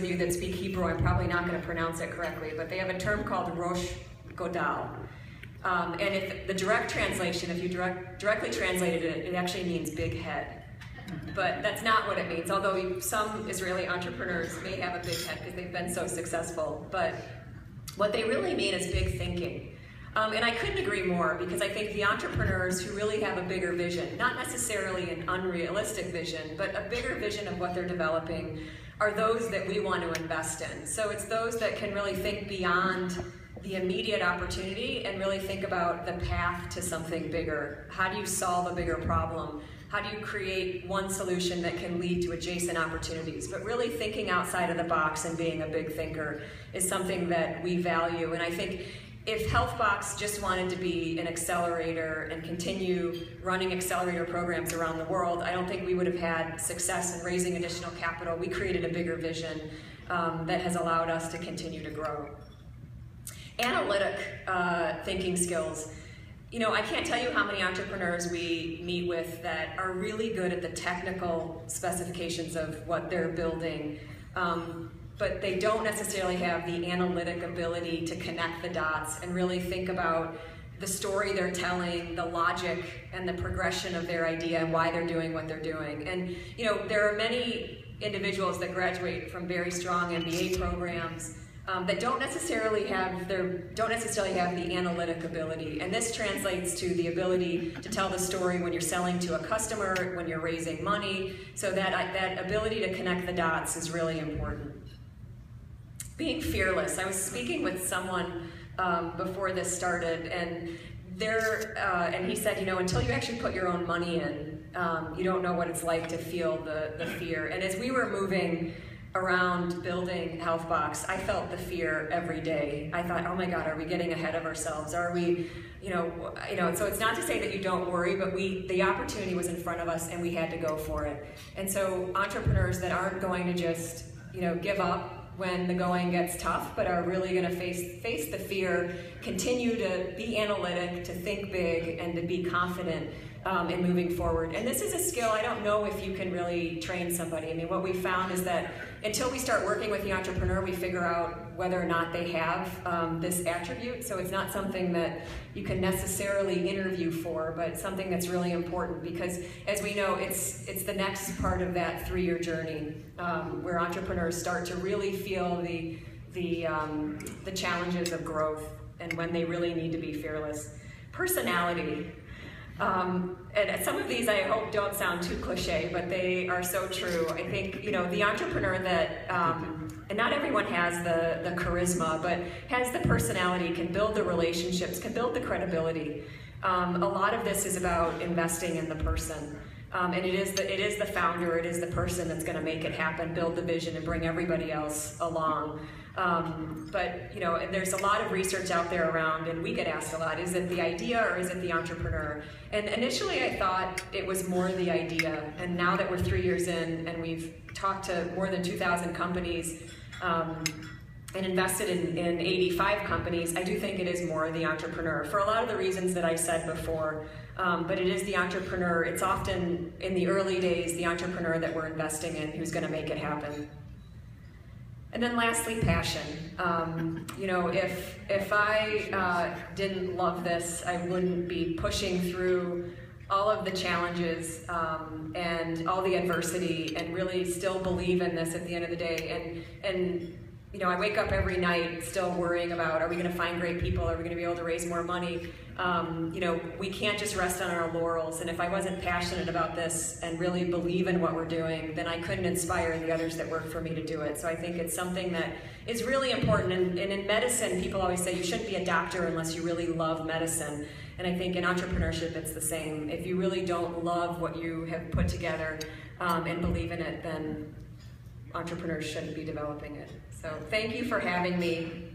of you that speak Hebrew, I'm probably not going to pronounce it correctly, but they have a term called Rosh Godal. And if the direct translation, if you directly translated it, it actually means big head. But that's not what it means, although some Israeli entrepreneurs may have a big head because they've been so successful. But what they really mean is big thinking. And I couldn't agree more, because I think the entrepreneurs who really have a bigger vision, not necessarily an unrealistic vision, but a bigger vision of what they're developing, are those that we want to invest in. So it's those that can really think beyond the immediate opportunity and really think about the path to something bigger. How do you solve a bigger problem? How do you create one solution that can lead to adjacent opportunities? But really thinking outside of the box and being a big thinker is something that we value. And I think if HealthBox just wanted to be an accelerator and continue running accelerator programs around the world, I don't think we would have had success in raising additional capital. We created a bigger vision that has allowed us to continue to grow. Analytic thinking skills. You know, I can't tell you how many entrepreneurs we meet with that are really good at the technical specifications of what they're building, but they don't necessarily have the analytic ability to connect the dots and really think about the story they're telling, the logic and the progression of their idea and why they're doing what they're doing. And you know, there are many individuals that graduate from very strong MBA programs that don't necessarily have the analytic ability, and this translates to the ability to tell the story when you're selling to a customer, when you're raising money. So that ability to connect the dots is really important. Being fearless. I was speaking with someone before this started, and he said, you know, until you actually put your own money in, you don't know what it's like to feel the fear. And as we were moving around building HealthBox, I felt the fear every day. I thought, oh my God, are we getting ahead of ourselves? Are we, you know, so it's not to say that you don't worry, but the opportunity was in front of us and we had to go for it. And so entrepreneurs that aren't going to just, you know, give up when the going gets tough, but are really going to face the fear, continue to be analytic, to think big, and to be confident in moving forward. And this is a skill I don't know if you can really train somebody. I mean, what we found is that until we start working with the entrepreneur, we figure out whether or not they have this attribute. So it's not something that you can necessarily interview for, but something that's really important, because as we know, it's the next part of that 3-year journey where entrepreneurs start to really feel the challenges of growth and when they really need to be fearless. Personality. And some of these I hope don't sound too cliche, but they are so true. I think, you know, the entrepreneur that, and not everyone has the charisma, but has the personality, can build the relationships, can build the credibility. A lot of this is about investing in the person. And it is the founder, it is the person that's going to make it happen, build the vision, and bring everybody else along. But you know, and there's a lot of research out there around, and we get asked a lot, is it the idea or is it the entrepreneur? And initially I thought it was more the idea, and now that we're 3 years in and we've talked to more than 2,000 companies and invested in 85 companies, I do think it is more the entrepreneur, for a lot of the reasons that I said before. But it is the entrepreneur. It's often in the early days the entrepreneur that we're investing in who's going to make it happen. And then lastly, passion. You know, if I didn't love this, I wouldn't be pushing through all of the challenges and all the adversity, and really still believe in this at the end of the day. And you know, I wake up every night still worrying about, are we going to find great people? Are we going to be able to raise more money? You know, we can't just rest on our laurels. And if I wasn't passionate about this and really believe in what we're doing, then I couldn't inspire the others that work for me to do it. So I think it's something that is really important. And in medicine, people always say you shouldn't be a doctor unless you really love medicine. And I think in entrepreneurship, it's the same. If you really don't love what you have put together and believe in it, then entrepreneurs shouldn't be developing it. So thank you for having me.